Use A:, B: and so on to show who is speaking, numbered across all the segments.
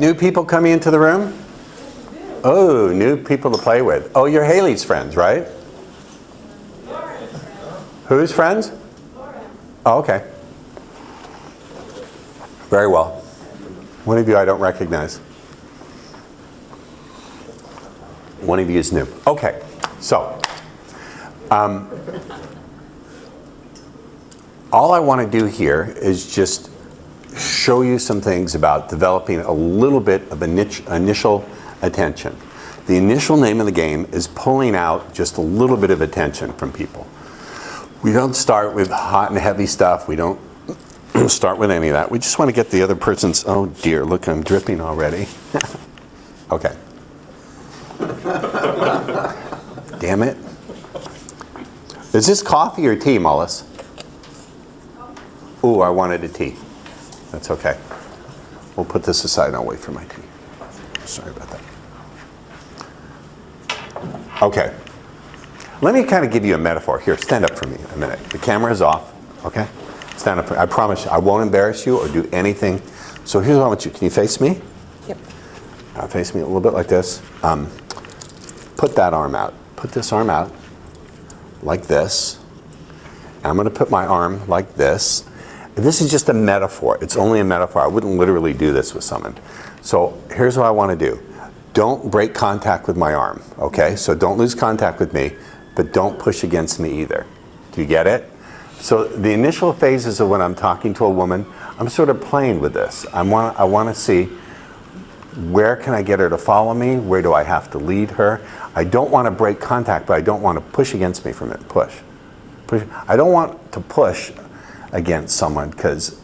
A: New people coming into the room? Oh, new people to play with. Oh, you're Haley's friends, right? Whose friends? Oh, okay. Very well. One of you I don't recognize. One of you is new. Okay, so all I want to do here is just show you some things about developing a little bit of initial attention. The initial name of the game is pulling out just a little bit of attention from people. We don't start with hot and heavy stuff. We don't start with any of that. We just want to get the other person's, oh dear, look, I'm dripping already. Okay. Damn it. Is this coffee or tea, Mullis? Ooh, I wanted a tea. That's okay. We'll put this aside and I'll wait for my tea. Sorry about that. Okay. Let me kind of give you a metaphor. Here, stand up for me a minute. The camera is off, okay? Stand up. I promise you, I won't embarrass you or do anything. So here's what I want you. Can you face me?
B: Yep.
A: Face me a little bit like this. Put that arm out. Put this arm out like this. I'm going to put my arm like this. This is just a metaphor. It's only a metaphor. I wouldn't literally do this with someone. So here's what I want to do. Don't break contact with my arm, okay? So don't lose contact with me, but don't push against me either. Do you get it? So the initial phases of when I'm talking to a woman, I'm sort of playing with this. I want to see, where can I get her to follow me? Where do I have to lead her? I don't want to break contact, but I don't want to push against me from it. Push. I don't want to push against someone because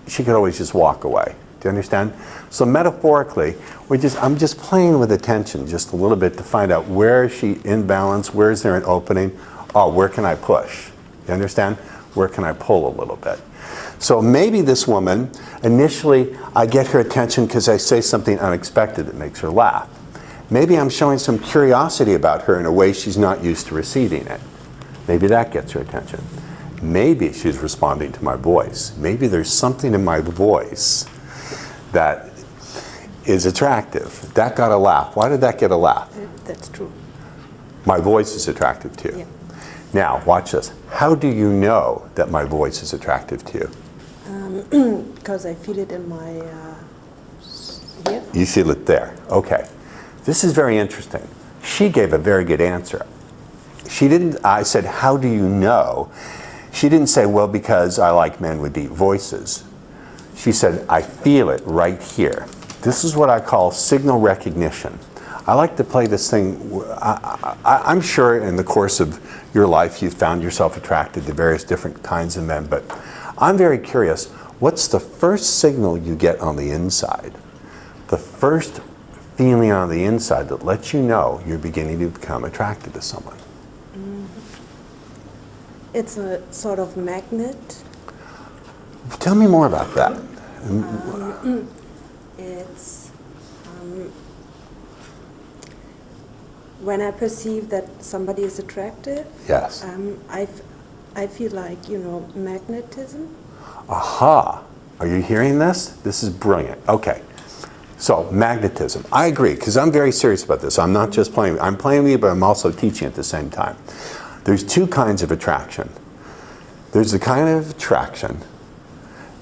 A: she could always just walk away. Do you understand? So metaphorically, I'm just playing with attention just a little bit to find out, where is she in balance? Where is there an opening? Oh, where can I push? You understand? Where can I pull a little bit? So maybe this woman, initially I get her attention because I say something unexpected that makes her laugh. Maybe I'm showing some curiosity about her in a way she's not used to receiving it. Maybe that gets her attention. Maybe she's responding to my voice. Maybe there's something in my voice that is attractive. That got a laugh. Why did that get a laugh?
B: That's true.
A: My voice is attractive to you.
B: Yeah.
A: Now, watch this. How do you know that my voice is attractive to you?
B: Because I feel it in my here.
A: You feel it there. Okay. This is very interesting. She gave a very good answer. She didn't, I said, how do you know? She didn't say, well, because I like men with deep voices. She said, I feel it right here. This is what I call signal recognition. I like to play this thing. I'm sure in the course of your life you've found yourself attracted to various different kinds of men, but I'm very curious, what's the first signal you get on the inside? The first feeling on the inside that lets you know you're beginning to become attracted to someone.
B: It's a sort of magnet.
A: Tell me more about that.
B: It's when I perceive that somebody is attractive.
A: Yes.
B: I feel like, magnetism.
A: Aha. Are you hearing this? This is brilliant. Okay. So, magnetism. I agree, because I'm very serious about this. I'm not just playing. I'm playing with you, but I'm also teaching at the same time. There's two kinds of attraction. There's the kind of attraction.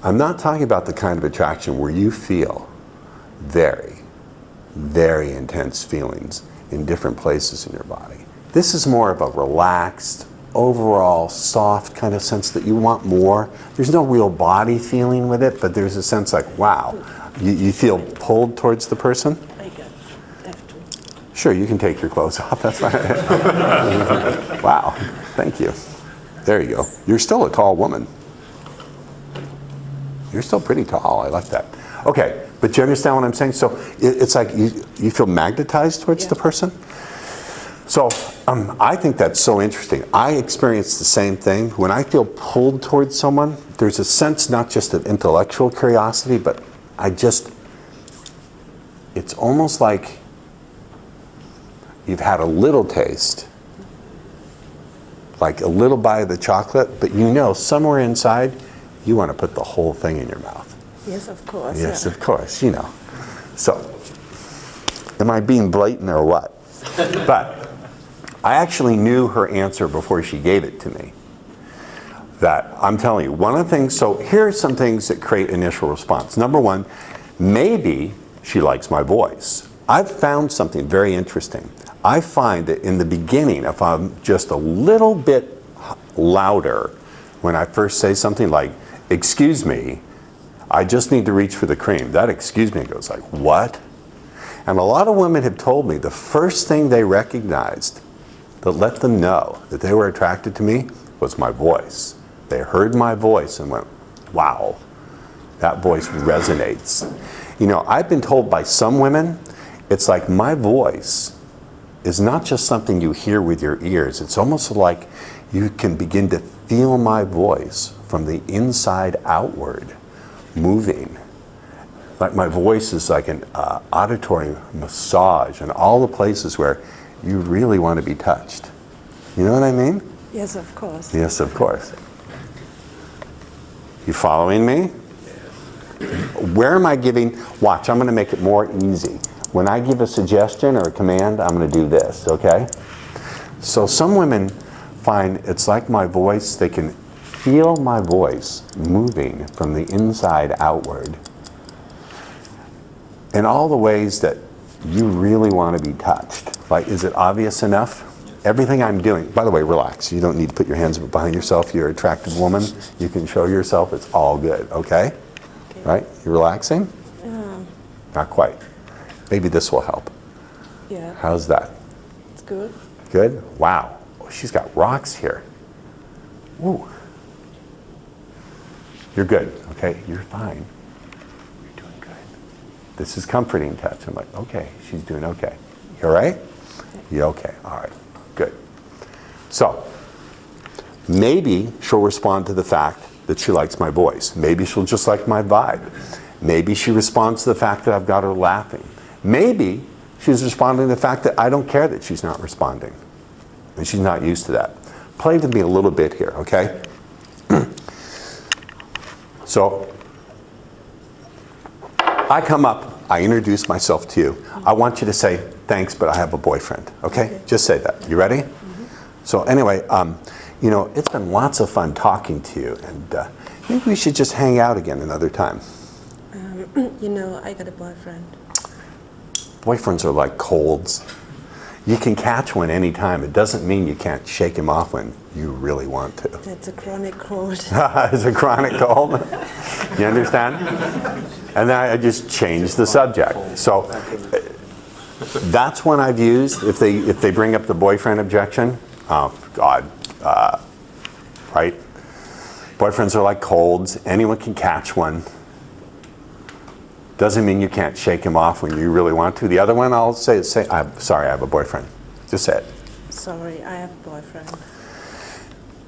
A: I'm not talking about the kind of attraction where you feel very, very intense feelings in different places in your body. This is more of a relaxed, overall soft kind of sense that you want more. There's no real body feeling with it, but there's a sense like, wow, you feel pulled towards the person?
B: I have to.
A: Sure, you can take your clothes off, that's fine. Wow, thank you. There you go. You're still a tall woman. You're still pretty tall, I like that. Okay, but you understand what I'm saying? So it's like you feel magnetized towards the person? So I think that's so interesting. I experience the same thing. When I feel pulled towards someone, there's a sense not just of intellectual curiosity, but it's almost like you've had a little taste, like a little bite of the chocolate, but somewhere inside, you want to put the whole thing in your mouth.
B: Yes, of course.
A: Yes,
B: yeah.
A: of course, So, am I being blatant or what? But I actually knew her answer before she gave it to me. That, I'm telling you, one of the things, so here are some things that create initial response. Number one, maybe she likes my voice. I've found something very interesting. I find that in the beginning, if I'm just a little bit louder when I first say something like, excuse me, I just need to reach for the cream. That excuse me goes like, what? And a lot of women have told me the first thing they recognized that let them know that they were attracted to me was my voice. They heard my voice and went, wow, that voice resonates. You know, I've been told by some women, it's like my voice is not just something you hear with your ears. It's almost like you can begin to feel my voice from the inside outward, moving. Like my voice is like an auditory massage in all the places where you really want to be touched. You know what I mean?
B: Yes, of course.
A: Yes, of course. You following me? Where am I giving? Watch, I'm going to make it more easy. When I give a suggestion or a command, I'm going to do this, okay? So some women find it's like my voice, they can feel my voice moving from the inside outward in all the ways that you really want to be touched. Like, is it obvious enough? Everything I'm doing, by the way, relax. You don't need to put your hands behind yourself. You're an attractive woman. You can show yourself. It's all good, okay? Right? You relaxing? Not quite. Maybe this will help.
B: Yeah.
A: How's that?
B: It's good.
A: Good? Wow. Oh, she's got rocks here. Ooh. You're good, okay? You're fine. You're doing good. This is comforting touch. I'm like, okay, she's doing okay. You all right? You okay? All right. Good. So, maybe she'll respond to the fact that she likes my voice. Maybe she'll just like my vibe. Maybe she responds to the fact that I've got her laughing. Maybe she's responding to the fact that I don't care that she's not responding. And she's not used to that. Play with me a little bit here, okay? So, I come up, I introduce myself to you. I want you to say, thanks, but I have a boyfriend, okay? Just say that. You ready? So anyway, you know, it's been lots of fun talking to you, and maybe we should just hang out again another time.
B: You know, I got a boyfriend.
A: Boyfriends are like colds. You can catch one anytime. It doesn't mean you can't shake him off when you really want to.
B: That's a chronic cold.
A: It's a chronic cold. You understand? And then I just changed the subject. So that's one I've used. If they bring up the boyfriend objection, oh God, right? Boyfriends are like colds. Anyone can catch one. Doesn't mean you can't shake him off when you really want to. The other one, I'll say, I'm sorry, I have a boyfriend. Just say it.
B: Sorry, I have a boyfriend.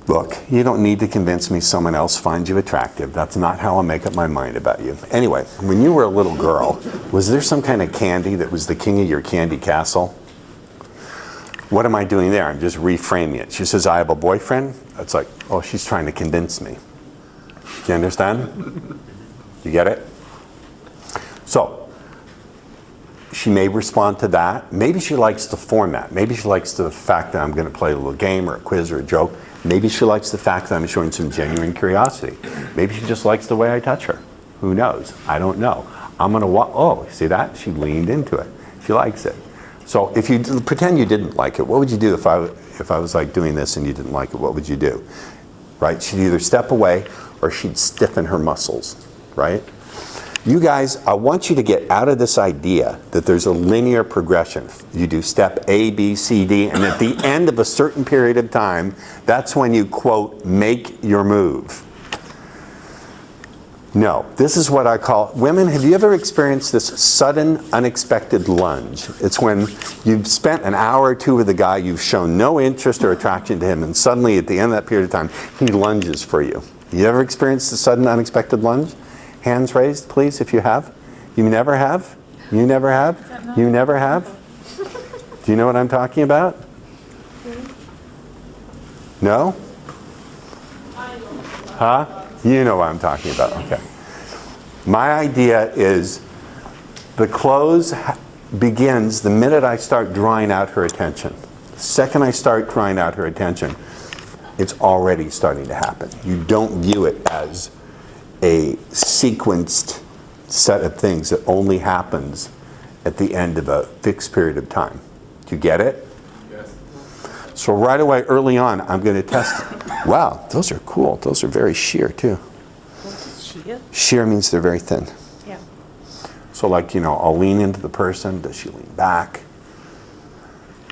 A: Look, you don't need to convince me someone else finds you attractive. That's not how I'll make up my mind about you. Anyway, when you were a little girl, was there some kind of candy that was the king of your candy castle? What am I doing there? I'm just reframing it. She says, I have a boyfriend. It's like, oh, she's trying to convince me. Do you understand? You get it? So, she may respond to that. Maybe she likes the format. Maybe she likes the fact that I'm going to play a little game or a quiz or a joke. Maybe she likes the fact that I'm showing some genuine curiosity. Maybe she just likes the way I touch her. Who knows? I don't know. I'm going to oh, see that? She leaned into it. She likes it. So if you pretend you didn't like it, what would you do if I was like doing this and you didn't like it? What would you do? Right? She'd either step away or she'd stiffen her muscles. Right? You guys, I want you to get out of this idea that there's a linear progression. You do step A, B, C, D, and at the end of a certain period of time, that's when you, quote, make your move. No, this is what I call, women, have you ever experienced this sudden, unexpected lunge? It's when you've spent an hour or two with a guy, you've shown no interest or attraction to him, and suddenly at the end of that period of time, he lunges for you. You ever experienced a sudden, unexpected lunge? Hands raised, please, if you have. You never have? You never have? You never have? Do you know what I'm talking about? No? Huh? You know what I'm talking about, okay. My idea is The close begins the minute I start drawing out her attention. The second I start drawing out her attention, it's already starting to happen. You don't view it as a sequenced set of things that only happens at the end of a fixed period of time. Do you get it?
C: Yes.
A: So right away, early on, I'm going to test. Wow, those are cool. Those are very sheer too.
B: What is sheer?
A: Sheer means they're very thin.
B: Yeah.
A: So like, you know, I'll lean into the person. Does she lean back?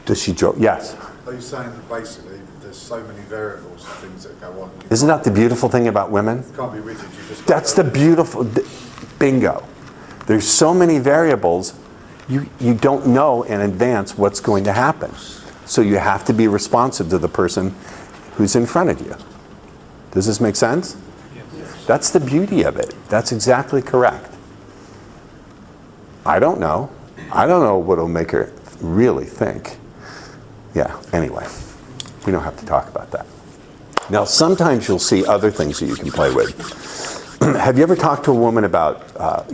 A: Does she joke? Yes.
C: Are you saying that basically there's so many variables, things that go on? You
A: Isn't that the beautiful thing about women?
C: can't be rigid. You just.
A: That's the beautiful, bingo. There's so many variables, you don't know in advance what's going to happen. So you have to be responsive to the person who's in front of you. Does this make sense? Yes. That's the beauty of it. That's exactly correct. I don't know. I don't know what'll make her really think. Yeah, anyway, we don't have to talk about that. Now, sometimes you'll see other things that you can play with. Have you ever talked to a woman about,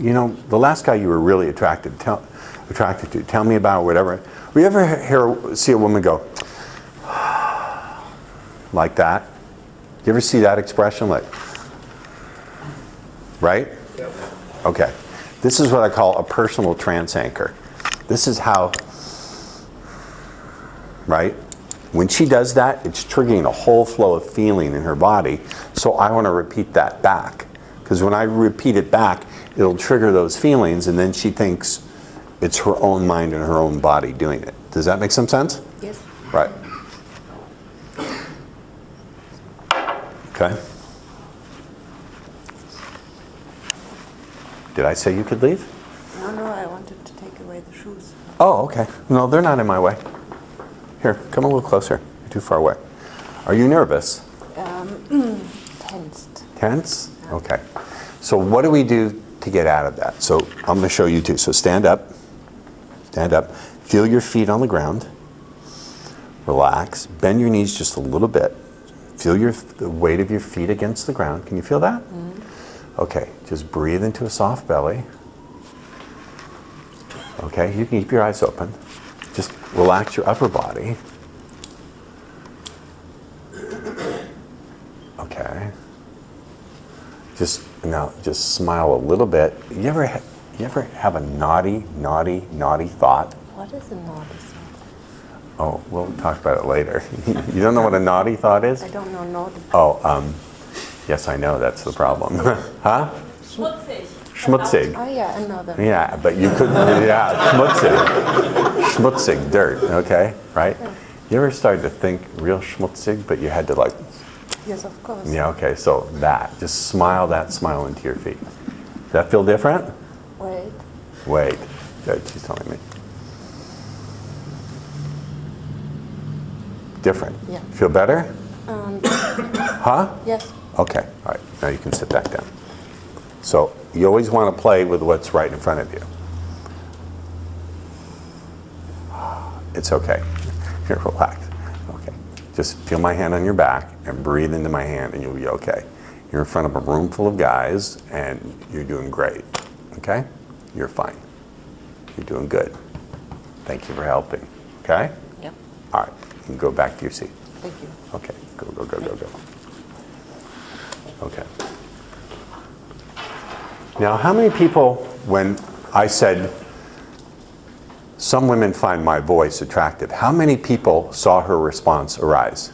A: you know, the last guy you were really attracted to, tell me about whatever. Will you ever see a woman go, like that? You ever see that expression? Like, right? Okay. This is what I call a personal trance anchor. This is how, right? When she does that, it's triggering a whole flow of feeling in her body. So I want to repeat that back. Because when I repeat it back, it'll trigger those feelings, and then she thinks it's her own mind and her own body doing it. Does that make some sense?
B: Yes.
A: Right. Okay. Did I say you could leave?
B: No, I wanted to take away the shoes.
A: Oh, okay. No, they're not in my way. Here, come a little closer. You're too far away. Are you nervous?
B: Tensed.
A: Tense? Okay. So what do we do to get out of that? So I'm going to show you too. So stand up. Stand up. Feel your feet on the ground. Relax. Bend your knees just a little bit. Feel the weight of your feet against the ground. Can you feel that? Mm-hmm. Okay. Just breathe into a soft belly. Okay. You can keep your eyes open. Just relax your upper body. Okay. Just smile a little bit. You ever have a naughty thought?
B: What is a naughty thought?
A: Oh, we'll talk about it later. You don't know what a naughty thought is?
B: I don't know naughty.
A: Oh, yes, I know. That's the problem. Huh?
D: Schmutzig.
A: Schmutzig.
B: Oh yeah, I know that.
A: Yeah, but you couldn't. Yeah, schmutzig, dirt. Okay, right? You ever started to think real schmutzig, but you had to like.
B: Yes, of course.
A: Yeah. Okay. So just smile that smile into your feet. Does that feel different?
B: Wait.
A: Wait. Good. She's telling me. Different.
B: Yeah.
A: Feel better? Huh?
B: Yes.
A: Okay. All right. Now you can sit back down. So you always want to play with what's right in front of you. It's okay. Here, relax. Okay. Just feel my hand on your back and breathe into my hand and you'll be okay. You're in front of a room full of guys and you're doing great. Okay? You're fine. You're doing good. Thank you for helping. Okay?
B: Yep.
A: All right. You can go back to your seat.
B: Thank you.
A: Okay. Go. Okay. Now, how many people, when I said some women find my voice attractive, how many people saw her response arise?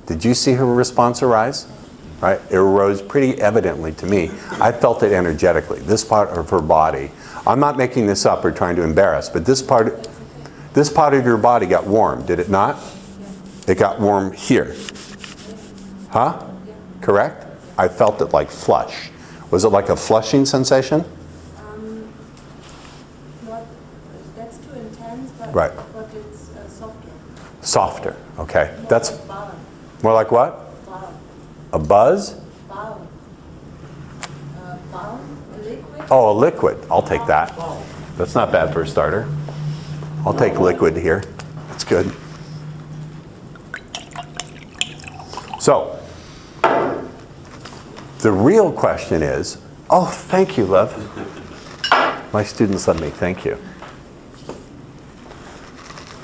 A: Did you see her response arise? Right? It arose pretty evidently to me. I felt it energetically. This part of her body, I'm not making this up or trying to embarrass, but this part of your body got warm, did it not? It got warm here. Huh? Correct? I felt it like flush. Was it like a flushing sensation?
B: That's too intense, but,
A: Right.
B: but it's softer.
A: Softer, okay. That's
B: Balm.
A: more like what?
B: Balm.
A: A buzz?
B: Balm. Balm? A liquid?
A: Oh, a liquid. I'll take that. That's not bad for a starter. I'll take liquid here. That's good. So, the real question is, oh, thank you, love. My students love me, thank you.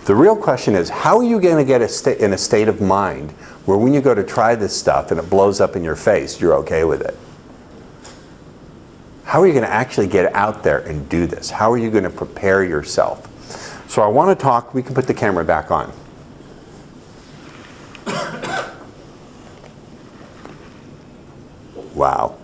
A: The real question is, how are you going to get in a state of mind where when you go to try this stuff and it blows up in your face, you're okay with it? How are you going to actually get out there and do this? How are you going to prepare yourself? So I want to talk, we can put the camera back on. Wow.